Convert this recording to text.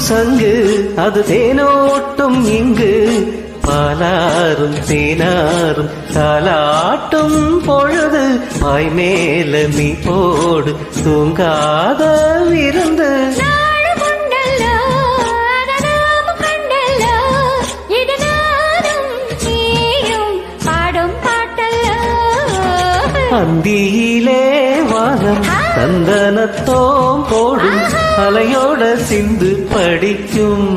சங்கு அது தேனோட்டும் இங்கு பாலாரும் தேனாரும் தாலாட்டும் பொழுது பாய் மேல நீ போடு தூங்காத விருந்து அந்தியிலே வானம் சந்தனத்தோம் போடும் அலையோட சிந்து படிக்கும்